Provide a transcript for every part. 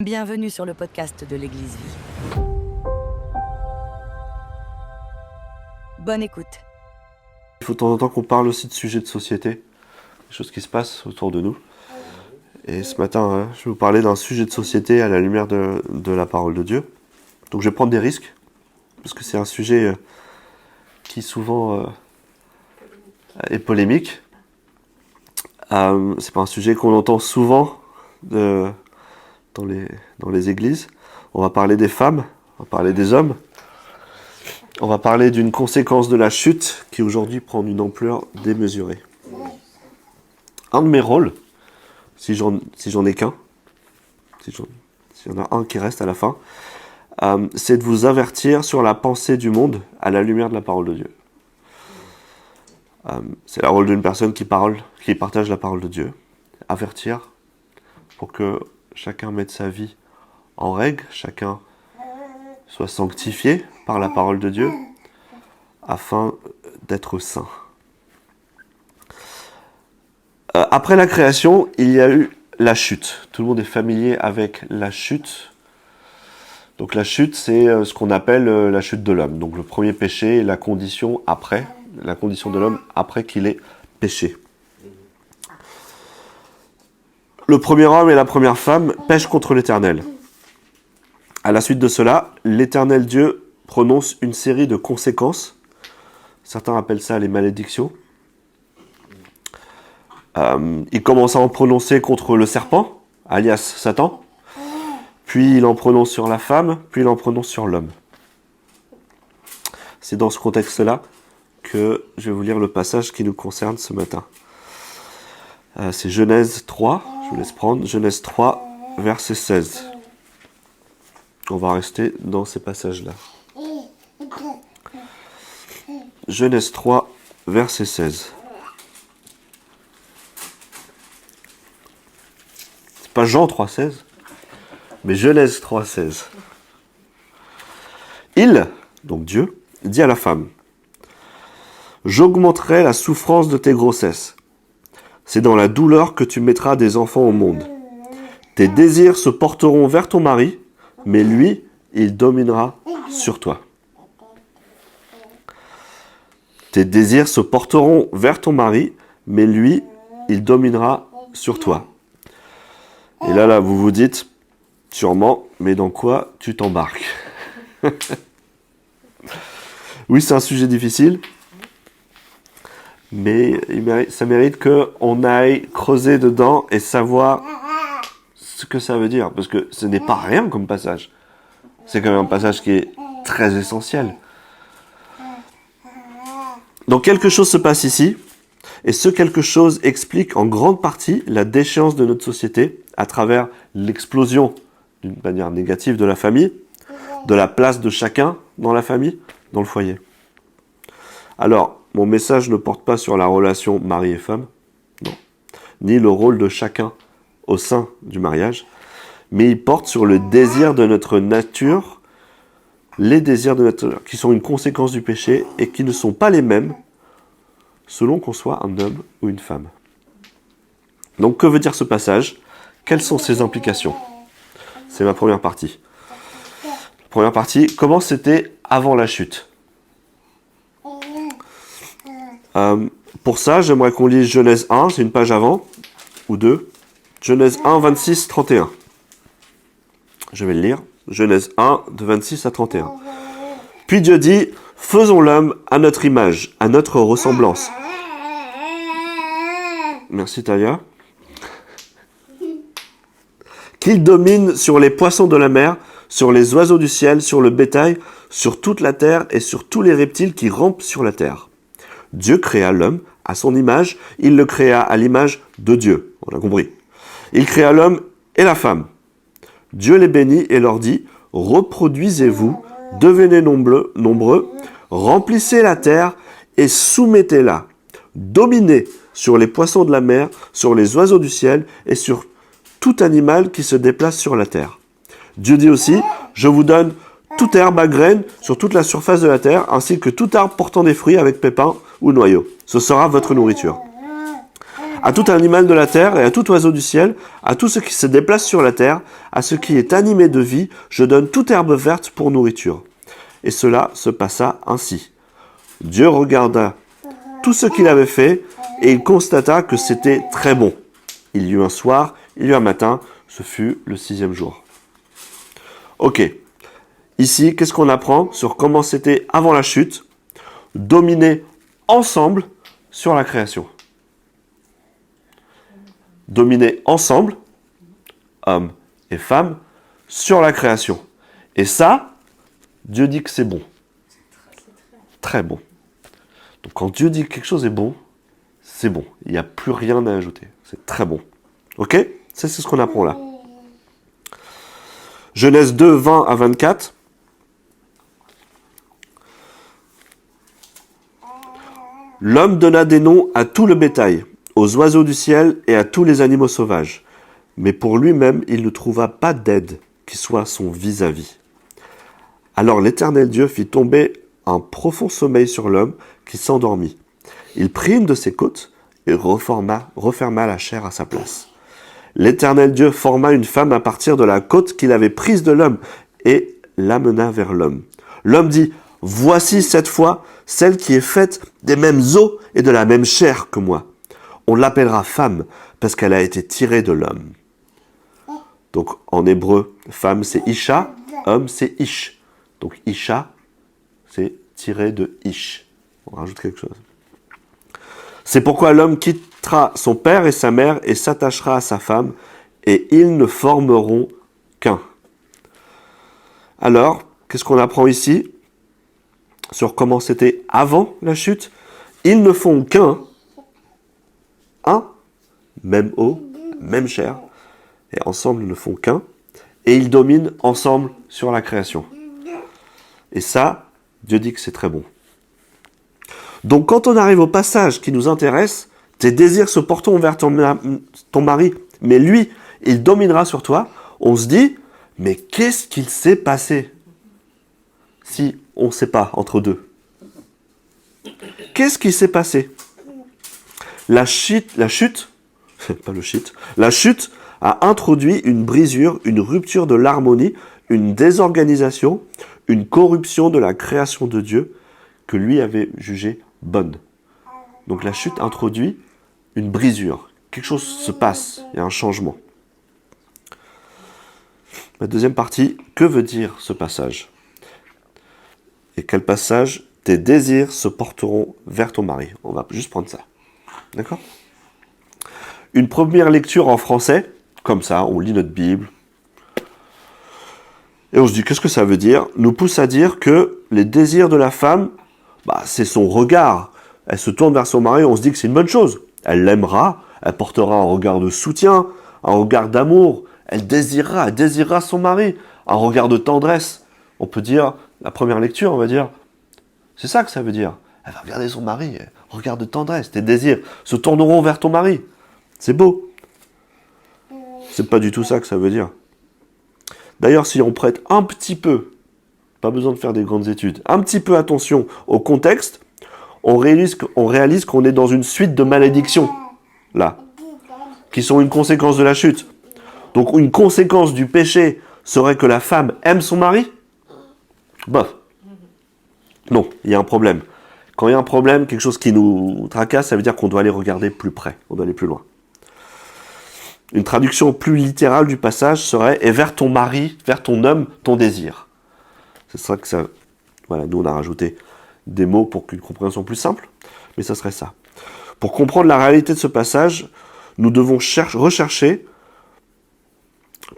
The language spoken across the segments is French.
Bienvenue sur le podcast de l'Église Vie. Bonne écoute. Il faut de temps en temps qu'on parle aussi de sujets de société, des choses qui se passent autour de nous. Et ce matin, je vais vous parler d'un sujet de société à la lumière de la parole de Dieu. Donc je vais prendre des risques, parce que c'est un sujet qui souvent est polémique. C'est pas un sujet qu'on entend souvent dans les églises. On va parler des femmes, on va parler des hommes. On va parler d'une conséquence de la chute qui aujourd'hui prend une ampleur démesurée. Un de mes rôles, si j'en ai qu'un, s'il y en a un qui reste à la fin, c'est de vous avertir sur la pensée du monde à la lumière de la parole de Dieu. C'est le rôle d'une personne qui partage la parole de Dieu. Avertir pour que chacun mette sa vie en règle, chacun soit sanctifié par la parole de Dieu, afin d'être saint. Après la création, il y a eu la chute. Tout le monde est familier avec la chute. Donc la chute, c'est ce qu'on appelle la chute de l'homme. Donc le premier péché est la condition de l'homme après qu'il ait péché. Le premier homme et la première femme pêchent contre l'Éternel. À la suite de cela, l'Éternel Dieu prononce une série de conséquences. Certains appellent ça les malédictions. Il commence à en prononcer contre le serpent, alias Satan. Puis il en prononce sur la femme, puis il en prononce sur l'homme. C'est dans ce contexte-là que je vais vous lire le passage qui nous concerne ce matin. C'est Genèse 3, je vous laisse prendre, Genèse 3, verset 16. On va rester dans ces passages-là. Genèse 3, verset 16. C'est pas Jean 3, 16, mais Genèse 3, 16. Il, donc Dieu, dit à la femme, « J'augmenterai la souffrance de tes grossesses. C'est dans la douleur que tu mettras des enfants au monde. Tes désirs se porteront vers ton mari, mais lui, il dominera sur toi. » Tes désirs se porteront vers ton mari, mais lui, il dominera sur toi. Et là, vous vous dites, sûrement, mais dans quoi tu t'embarques? Oui, c'est un sujet difficile, mais ça mérite qu'on aille creuser dedans et savoir ce que ça veut dire, parce que ce n'est pas rien comme passage. C'est quand même un passage qui est très essentiel. Donc quelque chose se passe ici, et ce quelque chose explique en grande partie la déchéance de notre société à travers l'explosion, d'une manière négative, de la famille, de la place de chacun dans la famille, dans le foyer. Alors, mon message ne porte pas sur la relation mari et femme, non, ni le rôle de chacun au sein du mariage, mais il porte sur le désir de notre nature, les désirs de notre nature, qui sont une conséquence du péché et qui ne sont pas les mêmes selon qu'on soit un homme ou une femme. Donc, que veut dire ce passage? Quelles sont ses implications? C'est ma première partie. Première partie, comment c'était avant la chute? Pour ça, j'aimerais qu'on lise Genèse 1, c'est une page avant, ou deux. Genèse 1, 26, 31. Je vais le lire. Genèse 1, de 26 à 31. Puis Dieu dit, « Faisons l'homme à notre image, à notre ressemblance. » Merci Talia. « Qu'il domine sur les poissons de la mer, sur les oiseaux du ciel, sur le bétail, sur toute la terre et sur tous les reptiles qui rampent sur la terre. » Dieu créa l'homme à son image, il le créa à l'image de Dieu. On a compris. Il créa l'homme et la femme. Dieu les bénit et leur dit, « Reproduisez-vous, devenez nombreux, remplissez la terre et soumettez-la. Dominez sur les poissons de la mer, sur les oiseaux du ciel et sur tout animal qui se déplace sur la terre. » Dieu dit aussi, « Je vous donne toute herbe à graines sur toute la surface de la terre, ainsi que tout arbre portant des fruits avec pépins ou noyaux. Ce sera votre nourriture. » À tout animal de la terre et à tout oiseau du ciel, à tout ce qui se déplace sur la terre, à ce qui est animé de vie, je donne toute herbe verte pour nourriture. » Et cela se passa ainsi. Dieu regarda tout ce qu'il avait fait, et il constata que c'était très bon. Il y eut un soir, il y eut un matin, ce fut le 6e jour. Ok. Ici, qu'est-ce qu'on apprend sur comment c'était avant la chute? Dominer ensemble sur la création. Dominer ensemble, hommes et femmes, sur la création. Et ça, Dieu dit que c'est bon. Très bon. Donc quand Dieu dit que quelque chose est bon, c'est bon. Il n'y a plus rien à ajouter. C'est très bon. Ok? Ça, c'est ce qu'on apprend là. Genèse 2, 20 à 24. L'homme donna des noms à tout le bétail, aux oiseaux du ciel et à tous les animaux sauvages. Mais pour lui-même, il ne trouva pas d'aide qui soit son vis-à-vis. Alors l'Éternel Dieu fit tomber un profond sommeil sur l'homme qui s'endormit. Il prit une de ses côtes et referma la chair à sa place. L'Éternel Dieu forma une femme à partir de la côte qu'il avait prise de l'homme et l'amena vers l'homme. L'homme dit, « Voici cette fois celle qui est faite des mêmes os et de la même chair que moi. On l'appellera femme parce qu'elle a été tirée de l'homme. » Donc en hébreu, femme c'est Isha, homme c'est Ish. Donc Isha, c'est tiré de Ish. On rajoute quelque chose. C'est pourquoi l'homme quittera son père et sa mère et s'attachera à sa femme, et ils ne formeront qu'un. Alors, qu'est-ce qu'on apprend ici sur comment c'était avant la chute? Ils ne font qu'un, même eau, même chair, et ensemble ils ne font qu'un, et ils dominent ensemble sur la création. Et ça, Dieu dit que c'est très bon. Donc quand on arrive au passage qui nous intéresse, tes désirs se porteront vers ton mari, mais lui, il dominera sur toi, on se dit, mais qu'est-ce qu'il s'est passé si on ne sait pas entre deux? Qu'est-ce qui s'est passé? La chute a introduit une brisure, une rupture de l'harmonie, une désorganisation, une corruption de la création de Dieu que lui avait jugée bonne. Donc la chute introduit une brisure. Quelque chose se passe, il y a un changement. La deuxième partie, que veut dire ce passage? Et quel passage? Tes désirs se porteront vers ton mari. On va juste prendre ça. D'accord? Une première lecture en français, comme ça, on lit notre Bible, et on se dit, qu'est-ce que ça veut dire? Nous pousse à dire que les désirs de la femme, c'est son regard. Elle se tourne vers son mari, on se dit que c'est une bonne chose. Elle l'aimera, elle portera un regard de soutien, un regard d'amour. Elle désirera son mari, un regard de tendresse. On peut dire, la première lecture, on va dire, c'est ça que ça veut dire. Elle va regarder son mari, regard de tendresse. Tes désirs se tourneront vers ton mari. C'est beau. C'est pas du tout ça que ça veut dire. D'ailleurs, si on prête un petit peu, pas besoin de faire des grandes études, un petit peu attention au contexte, on réalise qu'on est dans une suite de malédictions, là, qui sont une conséquence de la chute. Donc une conséquence du péché serait que la femme aime son mari? Bof. Non, il y a un problème. Quand il y a un problème, quelque chose qui nous tracasse, ça veut dire qu'on doit aller regarder plus près, on doit aller plus loin. Une traduction plus littérale du passage serait « Et vers ton mari, vers ton homme, ton désir ». C'est ça que ça... Voilà, nous on a rajouté des mots pour qu'une compréhension plus simple, mais ça serait ça. Pour comprendre la réalité de ce passage, nous devons rechercher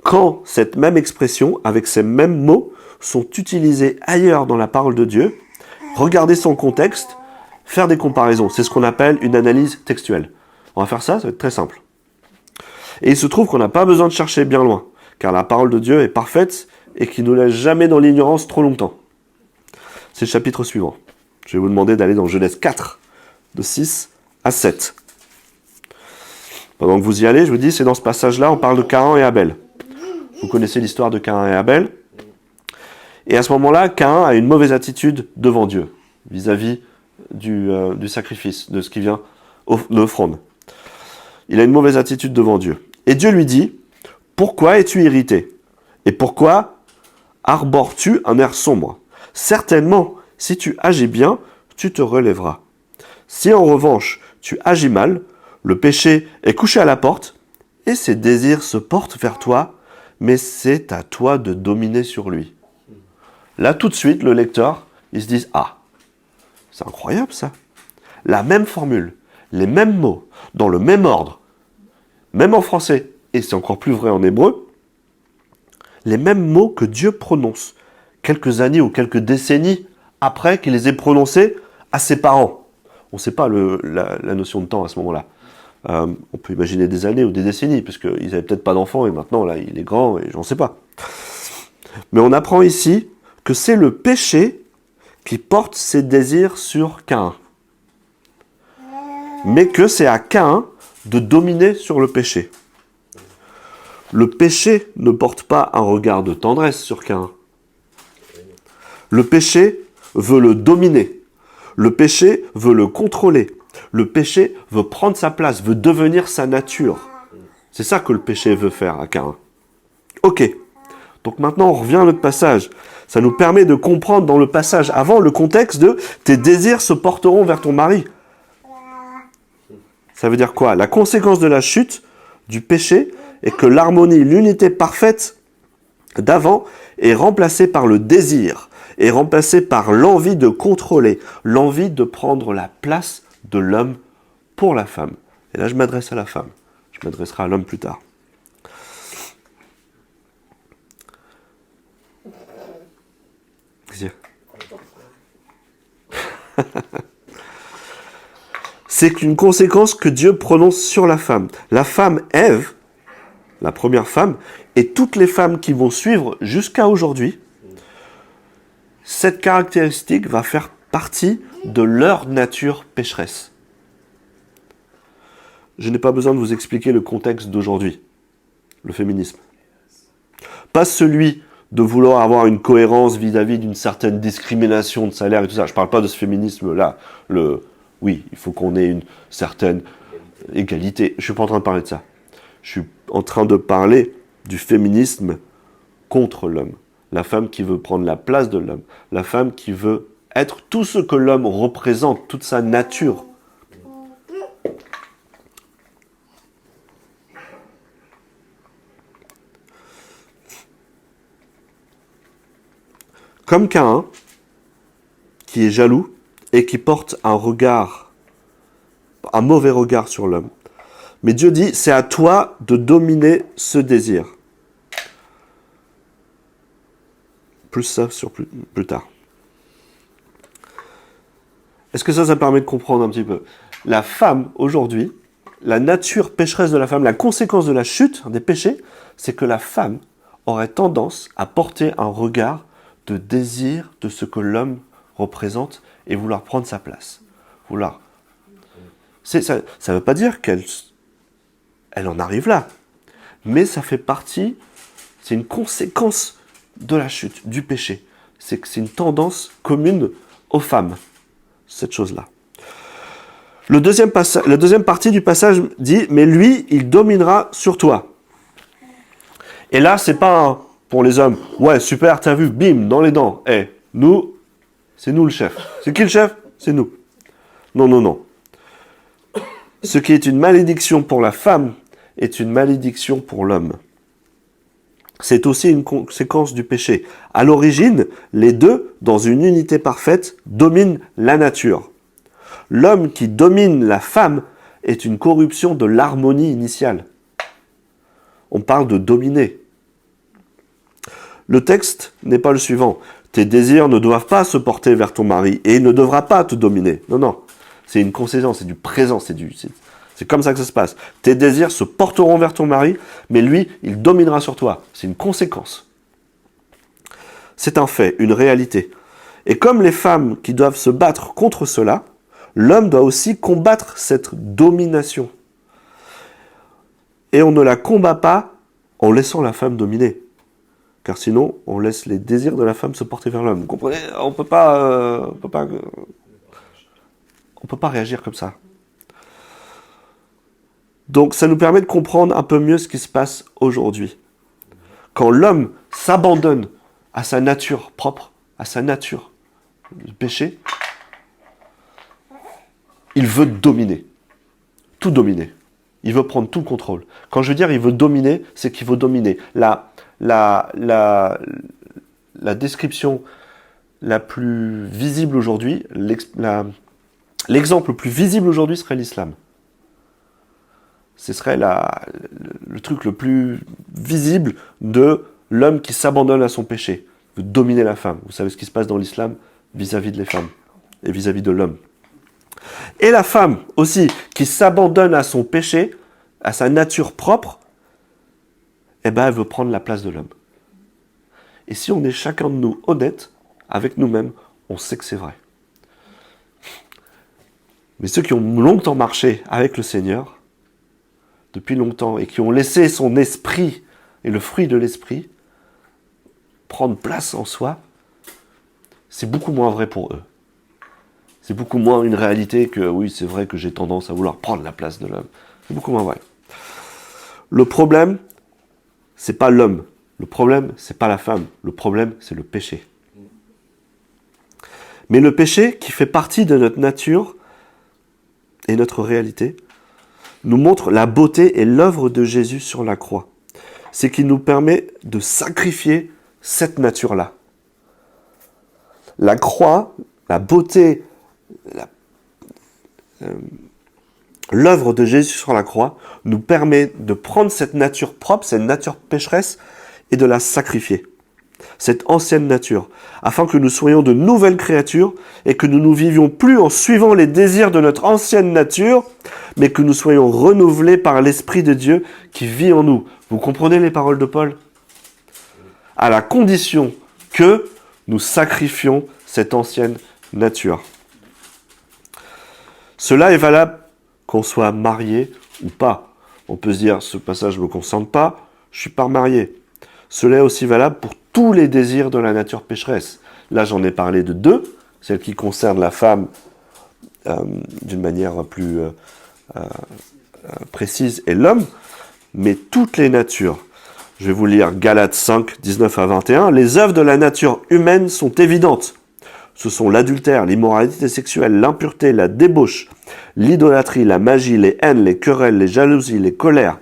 quand cette même expression, avec ces mêmes mots, sont utilisés ailleurs dans la parole de Dieu, regarder son contexte, faire des comparaisons. C'est ce qu'on appelle une analyse textuelle. On va faire ça, ça va être très simple. Et il se trouve qu'on n'a pas besoin de chercher bien loin, car la parole de Dieu est parfaite et qui ne nous laisse jamais dans l'ignorance trop longtemps. C'est le chapitre suivant. Je vais vous demander d'aller dans Genèse 4, de 6 à 7. Pendant que vous y allez, je vous dis, c'est dans ce passage-là, on parle de Caïn et Abel. Vous connaissez l'histoire de Caïn et Abel. Et à ce moment-là, Caïn a une mauvaise attitude devant Dieu, vis-à-vis du sacrifice, de ce qui vient de l'offrande. Il a une mauvaise attitude devant Dieu. Et Dieu lui dit, pourquoi es-tu irrité? Et pourquoi arbores-tu un air sombre? Certainement, si tu agis bien, tu te relèveras. Si en revanche, tu agis mal, le péché est couché à la porte, et ses désirs se portent vers toi, mais c'est à toi de dominer sur lui. Là, tout de suite, le lecteur, il se dit, ah, c'est incroyable ça. La même formule, les mêmes mots, dans le même ordre, même en français, et c'est encore plus vrai en hébreu, les mêmes mots que Dieu prononce quelques années ou quelques décennies après qu'il les ait prononcés à ses parents. On ne sait pas la notion de temps à ce moment-là. On peut imaginer des années ou des décennies, parce qu'ils n'avaient peut-être pas d'enfants, et maintenant, là, il est grand, et j'en sais pas. Mais on apprend ici que c'est le péché qui porte ses désirs sur Caïn. Mais que c'est à Caïn de dominer sur le péché. Le péché ne porte pas un regard de tendresse sur Caïn. Le péché veut le dominer. Le péché veut le contrôler. Le péché veut prendre sa place, veut devenir sa nature. C'est ça que le péché veut faire à Caïn. Ok. Donc maintenant, on revient à notre passage. Ça nous permet de comprendre dans le passage avant le contexte de « tes désirs se porteront vers ton mari ». Ça veut dire quoi? La conséquence de la chute, du péché, est que l'harmonie, l'unité parfaite d'avant est remplacée par le désir, est remplacée par l'envie de contrôler, l'envie de prendre la place de l'homme pour la femme. Et là, je m'adresse à la femme. Je m'adresserai à l'homme plus tard. C'est une conséquence que Dieu prononce sur la femme. La femme Ève, la première femme, et toutes les femmes qui vont suivre jusqu'à aujourd'hui, cette caractéristique va faire partie de leur nature pécheresse. Je n'ai pas besoin de vous expliquer le contexte d'aujourd'hui, le féminisme. Pas celui de vouloir avoir une cohérence vis-à-vis d'une certaine discrimination de salaire et tout ça. Je ne parle pas de ce féminisme-là. Oui, il faut qu'on ait une certaine égalité. Je ne suis pas en train de parler de ça. Je suis en train de parler du féminisme contre l'homme. La femme qui veut prendre la place de l'homme. La femme qui veut être tout ce que l'homme représente, toute sa nature. Comme Caïn, qui est jaloux et qui porte un mauvais regard sur l'homme. Mais Dieu dit, c'est à toi de dominer ce désir. Plus ça plus tard. Est-ce que ça permet de comprendre un petit peu? La femme, aujourd'hui, la nature pécheresse de la femme, la conséquence de la chute des péchés, c'est que la femme aurait tendance à porter un regard de désir de ce que l'homme représente et vouloir prendre sa place. Ça ne veut pas dire qu'elle en arrive là, mais ça fait partie, c'est une conséquence de la chute, du péché. C'est que c'est une tendance commune aux femmes, cette chose-là. La deuxième partie du passage dit « Mais lui, il dominera sur toi ». Et là, c'est pas pour les hommes « Ouais, super, t'as vu, bim, dans les dents. Nous, c'est nous le chef. » C'est qui le chef? C'est nous. Non. Ce qui est une malédiction pour la femme est une malédiction pour l'homme. C'est aussi une conséquence du péché. À l'origine, les deux, dans une unité parfaite, dominent la nature. L'homme qui domine la femme est une corruption de l'harmonie initiale. On parle de dominer. Le texte n'est pas le suivant. Tes désirs ne doivent pas se porter vers ton mari et il ne devra pas te dominer. Non. C'est une conséquence, c'est du présent, c'est comme ça que ça se passe. Tes désirs se porteront vers ton mari, mais lui, il dominera sur toi. C'est une conséquence. C'est un fait, une réalité. Et comme les femmes qui doivent se battre contre cela, l'homme doit aussi combattre cette domination. Et on ne la combat pas en laissant la femme dominer. Car sinon, on laisse les désirs de la femme se porter vers l'homme. Vous comprenez? On peut pas réagir comme ça. Donc ça nous permet de comprendre un peu mieux ce qui se passe aujourd'hui. Quand l'homme s'abandonne à sa nature propre, à sa nature, le péché, il veut dominer, tout dominer. Il veut prendre tout le contrôle. Quand je veux dire il veut dominer, c'est qu'il veut dominer. La description la plus visible aujourd'hui, l'exemple le plus visible aujourd'hui serait l'islam. Ce serait le truc le plus visible de l'homme qui s'abandonne à son péché, veut dominer la femme. Vous savez ce qui se passe dans l'islam vis-à-vis des femmes et vis-à-vis de l'homme. Et la femme aussi, qui s'abandonne à son péché, à sa nature propre, elle veut prendre la place de l'homme. Et si on est chacun de nous honnête avec nous-mêmes, on sait que c'est vrai. Mais ceux qui ont longtemps marché avec le Seigneur, depuis longtemps, et qui ont laissé son esprit et le fruit de l'esprit prendre place en soi, c'est beaucoup moins vrai pour eux. C'est beaucoup moins une réalité que, oui, c'est vrai que j'ai tendance à vouloir prendre la place de l'homme. C'est beaucoup moins vrai. Le problème, c'est pas l'homme. Le problème, c'est pas la femme. Le problème, c'est le péché. Mais le péché, qui fait partie de notre nature et notre réalité, nous montre la beauté et l'œuvre de Jésus sur la croix. C'est qu'il nous permet de sacrifier cette nature-là. La croix, la beauté, l'œuvre de Jésus sur la croix nous permet de prendre cette nature propre, cette nature pécheresse, et de la sacrifier. Cette ancienne nature, afin que nous soyons de nouvelles créatures et que nous ne vivions plus en suivant les désirs de notre ancienne nature, mais que nous soyons renouvelés par l'Esprit de Dieu qui vit en nous. Vous comprenez les paroles de Paul ? À la condition que nous sacrifions cette ancienne nature. Cela est valable qu'on soit marié ou pas. On peut se dire, ce passage ne me concerne pas, je ne suis pas marié. Cela est aussi valable pour tous les désirs de la nature pécheresse. Là, j'en ai parlé de deux, celle qui concerne la femme d'une manière plus précise et l'homme, mais toutes les natures. Je vais vous lire Galates 5, 19 à 21. Les œuvres de la nature humaine sont évidentes. Ce sont l'adultère, l'immoralité sexuelle, l'impureté, la débauche, l'idolâtrie, la magie, les haines, les querelles, les jalousies, les colères,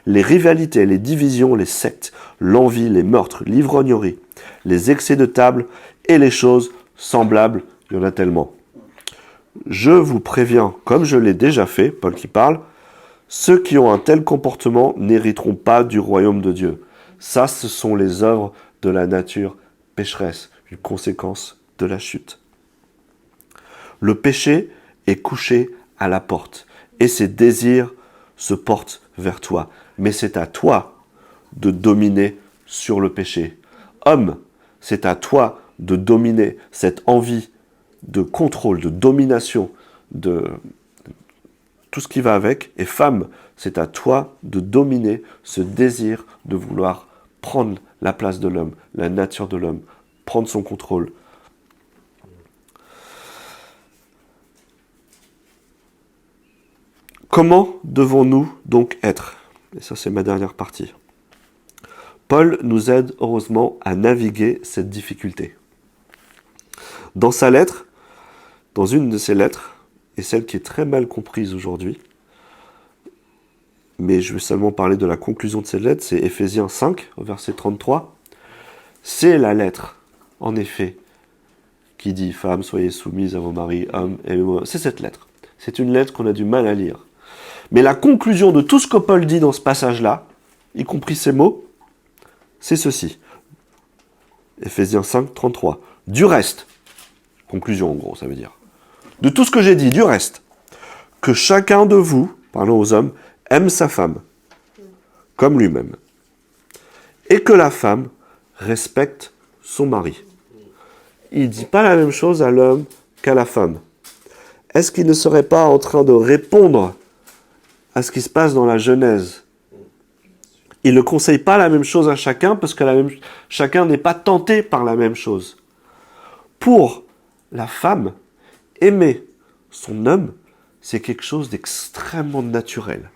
les rivalités, les divisions, les sectes, l'envie, les meurtres, l'ivrognerie, les excès de table et les choses semblables, il y en a tellement. Je vous préviens, comme je l'ai déjà fait, Paul qui parle, ceux qui ont un tel comportement n'hériteront pas du royaume de Dieu. Ça, ce sont les œuvres de la nature pécheresse, une conséquence de la chute. Le péché est couché à la porte et ses désirs se portent vers toi. Mais c'est à toi de dominer sur le péché. Homme, c'est à toi de dominer cette envie de contrôle, de domination, de tout ce qui va avec. Et femme, c'est à toi de dominer ce désir de vouloir prendre la place de l'homme, la nature de l'homme, prendre son contrôle. Comment devons-nous donc être ? Et ça, c'est ma dernière partie. Paul nous aide heureusement à naviguer cette difficulté. Dans sa lettre, dans une de ses lettres, et celle qui est très mal comprise aujourd'hui, mais je vais seulement parler de la conclusion de cette lettre, c'est Éphésiens 5, verset 33. C'est la lettre, en effet, qui dit « Femmes, soyez soumises à vos maris, hommes, aimez-moi ». C'est cette lettre. C'est une lettre qu'on a du mal à lire. Mais la conclusion de tout ce que Paul dit dans ce passage-là, y compris ces mots, c'est ceci. Éphésiens 5, 33. Du reste, conclusion en gros, ça veut dire, de tout ce que j'ai dit, du reste, que chacun de vous, parlons aux hommes, aime sa femme, comme lui-même, et que la femme respecte son mari. Il ne dit pas la même chose à l'homme qu'à la femme. Est-ce qu'il ne serait pas en train de répondre à ce qui se passe dans la Genèse ? Il ne conseille pas la même chose à chacun parce que chacun n'est pas tenté par la même chose. Pour la femme, aimer son homme, c'est quelque chose d'extrêmement naturel.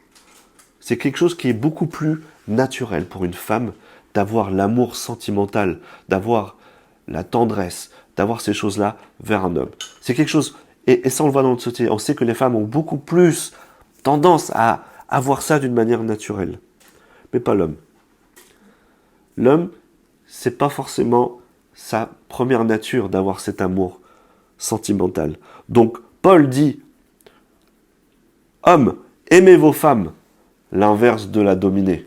C'est quelque chose qui est beaucoup plus naturel pour une femme d'avoir l'amour sentimental, d'avoir la tendresse, d'avoir ces choses-là vers un homme. C'est quelque chose, et ça on le voit dans notre société, on sait que les femmes ont beaucoup plus tendance à avoir ça d'une manière naturelle, mais pas l'homme. L'homme, c'est pas forcément sa première nature d'avoir cet amour sentimental. Donc Paul dit, hommes, aimez vos femmes, l'inverse de la dominer.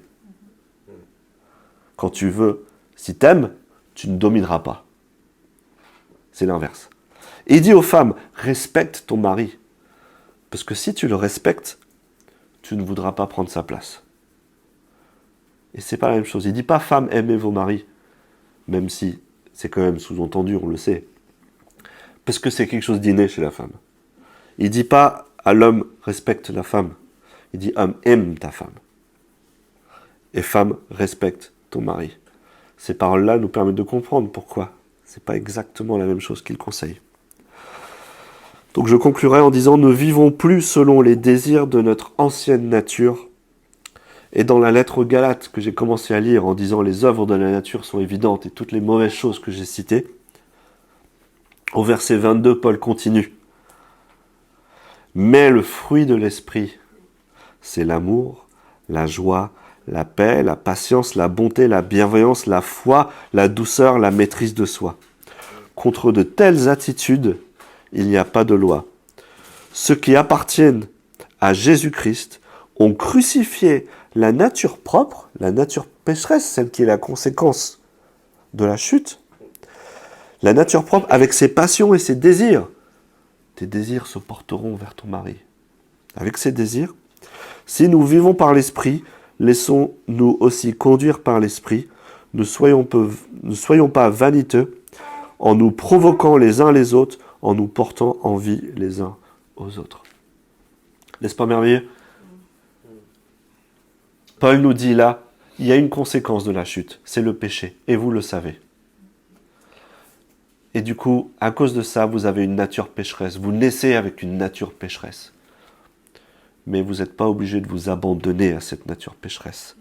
Quand tu veux, si t'aimes, tu ne domineras pas. C'est l'inverse. Et il dit aux femmes, respecte ton mari. Parce que si tu le respectes, tu ne voudras pas prendre sa place. Et c'est pas la même chose. Il dit pas, femmes, aimez vos maris. Même si c'est quand même sous-entendu, on le sait. Parce que c'est quelque chose d'inné chez la femme. Il dit pas à l'homme, respecte la femme. Il dit, homme, aime ta femme. Et femme, respecte ton mari. Ces paroles-là nous permettent de comprendre pourquoi. C'est pas exactement la même chose qu'il conseille. Donc je conclurai en disant, ne vivons plus selon les désirs de notre ancienne nature. Et dans la lettre aux Galates que j'ai commencé à lire en disant les œuvres de la nature sont évidentes et toutes les mauvaises choses que j'ai citées, au verset 22, Paul continue. Mais le fruit de l'esprit, c'est l'amour, la joie, la paix, la patience, la bonté, la bienveillance, la foi, la douceur, la maîtrise de soi. Contre de telles attitudes, il n'y a pas de loi. Ceux qui appartiennent à Jésus-Christ ont crucifié la nature propre, la nature pécheresse, celle qui est la conséquence de la chute, la nature propre avec ses passions et ses désirs. Tes désirs se porteront vers ton mari. Avec ses désirs, si nous vivons par l'esprit, laissons-nous aussi conduire par l'esprit. Ne soyons pas vaniteux en nous provoquant les uns les autres, en nous portant envie les uns aux autres. N'est-ce pas merveilleux ? Paul nous dit là, il y a une conséquence de la chute, c'est le péché, et vous le savez. Et du coup, à cause de ça, vous avez une nature pécheresse. Vous naissez avec une nature pécheresse. Mais vous n'êtes pas obligé de vous abandonner à cette nature pécheresse.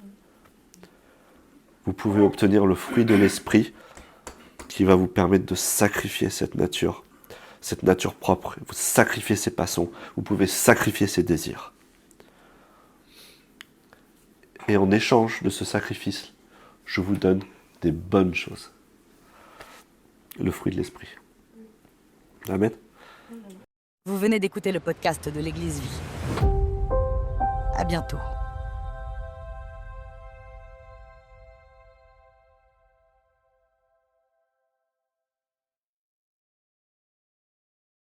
Vous pouvez obtenir le fruit de l'esprit qui va vous permettre de sacrifier cette nature propre. Vous sacrifiez ses passions, vous pouvez sacrifier ses désirs. Et en échange de ce sacrifice, je vous donne des bonnes choses. Le fruit de l'esprit. Amen. Vous venez d'écouter le podcast de l'Église Vie. À bientôt.